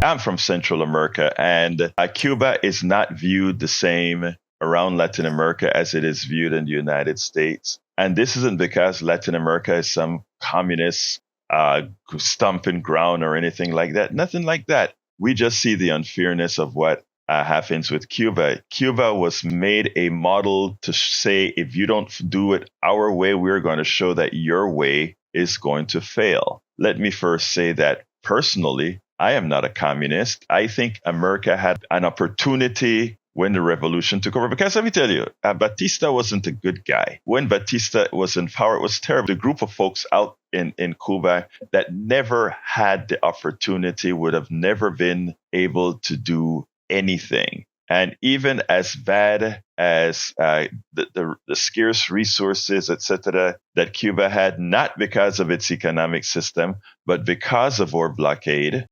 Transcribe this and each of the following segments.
I'm from Central America, and Cuba is not viewed the same around Latin America as it is viewed in the United States. And this isn't because Latin America is some communist stomping ground or anything like that. Nothing like that. We just see the unfairness of what happens with Cuba. Cuba was made a model to say, if you don't do it our way, we're going to show that your way is going to fail. Let me first say that personally, I am not a communist. I think America had an opportunity when the revolution took over. Because let me tell you, Batista wasn't a good guy. When Batista was in power, it was terrible. The group of folks out in Cuba that never had the opportunity would have never been able to do anything. And even as bad as the scarce resources, etc., that Cuba had, not because of its economic system, but because of our blockade,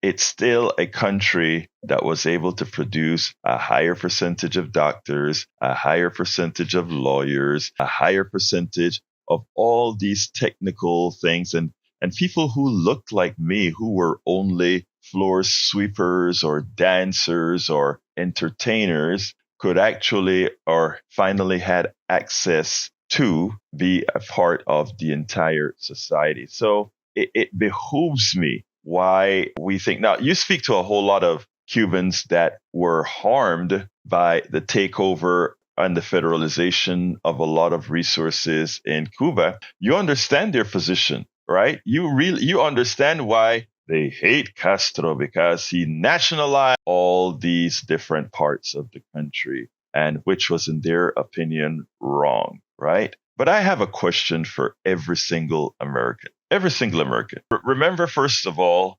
it's still a country that was able to produce a higher percentage of doctors, a higher percentage of lawyers, a higher percentage of all these technical things, and people who looked like me, who were only floor sweepers or dancers or entertainers, could actually or finally had access to be a part of the entire society. So it behooves me why we think. Now, you speak to a whole lot of Cubans that were harmed by the takeover and the federalization of a lot of resources in Cuba. You understand their position, right? You understand why they hate Castro, because he nationalized all these different parts of the country, and which was, in their opinion, wrong, right? But I have a question for every single American. Every single American. Remember, first of all,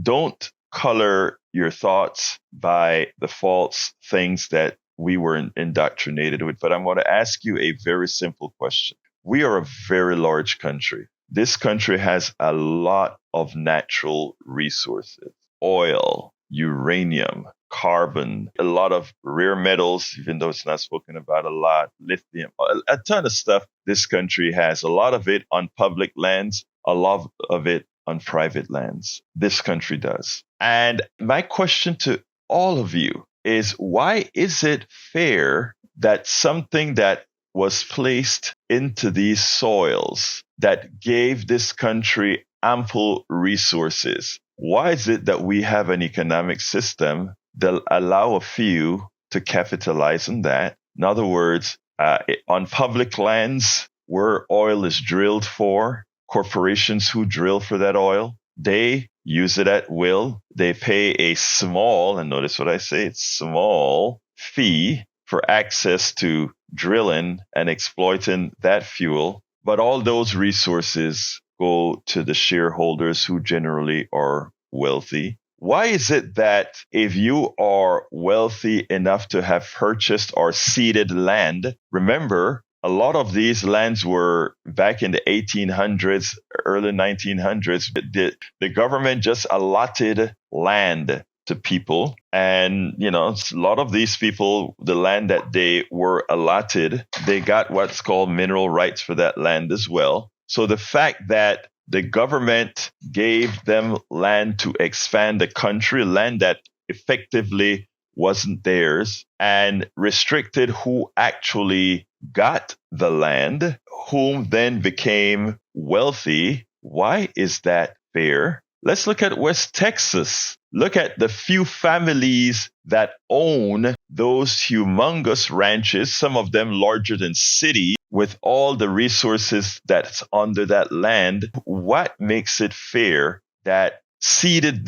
don't color your thoughts by the false things that we were indoctrinated with. But I'm going to ask you a very simple question. We are a very large country. This country has a lot of natural resources: oil, uranium, carbon, a lot of rare metals, even though it's not spoken about a lot, lithium, a ton of stuff. This country has a lot of it on public lands, a lot of it on private lands. This country does. And my question to all of you is, why is it fair that something that was placed into these soils that gave this country ample resources, why is it that we have an economic system that allow a few to capitalize on that? In other words, on public lands where oil is drilled for, corporations who drill for that oil, they use it at will. They pay a small, and notice what I say, it's small fee for access to drilling and exploiting that fuel. But all those resources go to the shareholders, who generally are wealthy. Why is it that if you are wealthy enough to have purchased or ceded land, remember, a lot of these lands were back in the 1800s, early 1900s, the government just allotted land to people. And, a lot of these people, the land that they were allotted, they got what's called mineral rights for that land as well. So the fact that the government gave them land to expand the country, land that effectively wasn't theirs, and restricted who actually got the land, whom then became wealthy. Why is that fair? Let's look at West Texas. Look at the few families that own those humongous ranches, some of them larger than cities, with all the resources that's under that land. What makes it fair that ceded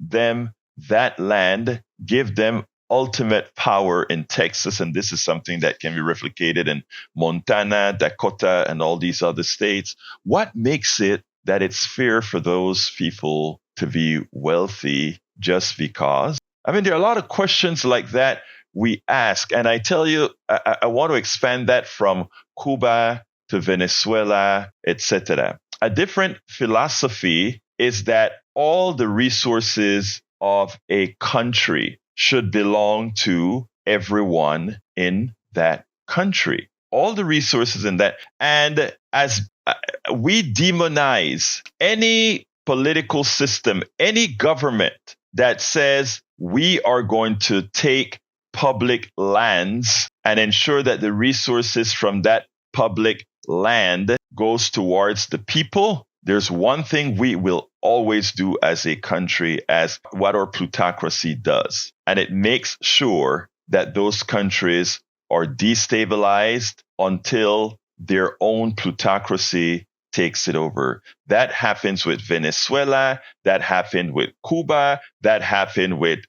them that land, give them ultimate power in Texas? And this is something that can be replicated in Montana, Dakota, and all these other states. What makes it that it's fair for those people to be wealthy just because? I mean, there are a lot of questions like that we ask. And I tell you, I want to expand that from Cuba to Venezuela, etc. A different philosophy is that all the resources of a country should belong to everyone in that country. All the resources in that. And as we demonize any political system, any government that says we are going to take public lands and ensure that the resources from that public land goes towards the people, there's one thing we will always do as a country, as what our plutocracy does. And it makes sure that those countries are destabilized until their own plutocracy takes it over. That happens with Venezuela. That happened with Cuba. That happened with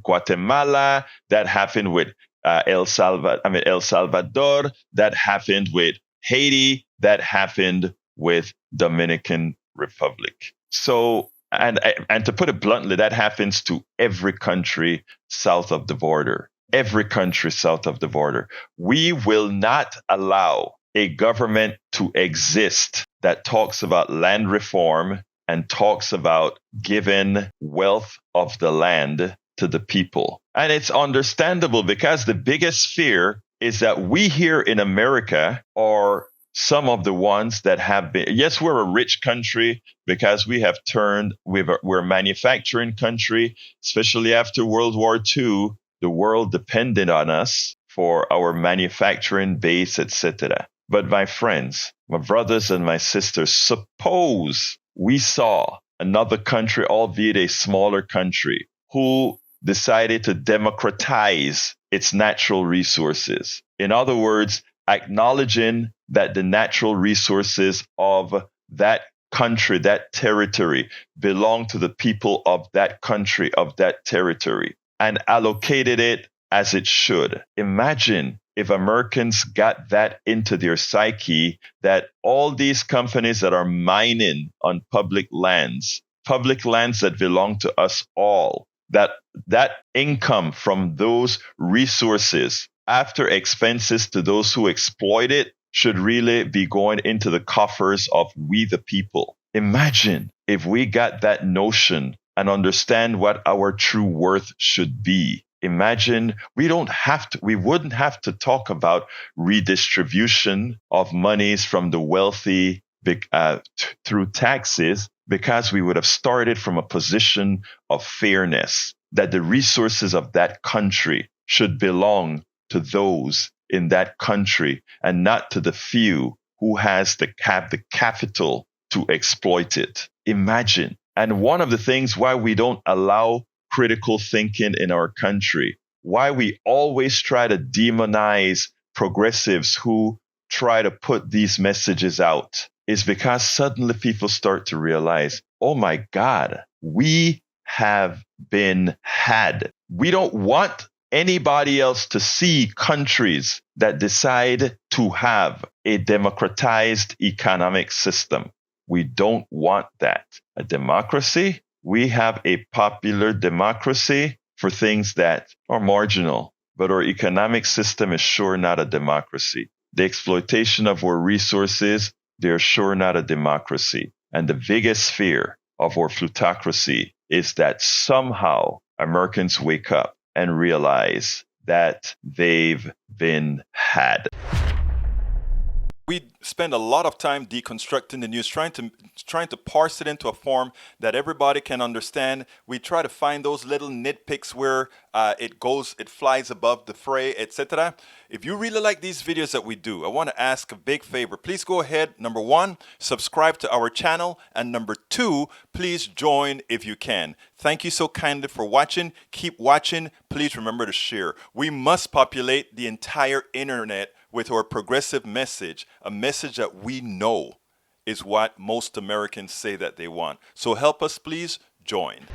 Guatemala. That happened with El Salvador. That happened with Haiti. That happened with Dominican Republic. So, and to put it bluntly, that happens to every country south of the border. Every country south of the border. We will not allow a government to exist that talks about land reform and talks about giving wealth of the land to the people. And it's understandable because the biggest fear is that we here in America are some of the ones that have been, yes, we're a rich country because we have we're a manufacturing country, especially after World War II. The world depended on us for our manufacturing base, etc. But my friends, my brothers and my sisters, suppose we saw another country, albeit a smaller country, who decided to democratize its natural resources. In other words, acknowledging that the natural resources of that country, that territory, belong to the people of that country, of that territory, and allocated it as it should. Imagine if Americans got that into their psyche, that all these companies that are mining on public lands that belong to us all, that income from those resources after expenses to those who exploit it should really be going into the coffers of we the people. Imagine if we got that notion and understand what our true worth should be. Imagine we wouldn't have to talk about redistribution of monies from the wealthy through taxes, because we would have started from a position of fairness, that the resources of that country should belong to those in that country and not to the few who have the capital to exploit it. Imagine. And one of the things why we don't allow critical thinking in our country, why we always try to demonize progressives who try to put these messages out, is because suddenly people start to realize, oh my God, we have been had. We don't want anybody else to see countries that decide to have a democratized economic system. We don't want that. A democracy, we have a popular democracy for things that are marginal, but our economic system is sure not a democracy. The exploitation of our resources, they're sure not a democracy. And the biggest fear of our plutocracy is that somehow Americans wake up and realize that they've been had. We spend a lot of time deconstructing the news, trying to parse it into a form that everybody can understand. We try to find those little nitpicks where it flies above the fray, etc. If you really like these videos that we do, I want to ask a big favor. Please go ahead, number one, subscribe to our channel, and number two, please join if you can. Thank you so kindly for watching. Keep watching. Please remember to share. We must populate the entire internet with our progressive message, a message that we know is what most Americans say that they want. So help us, please join.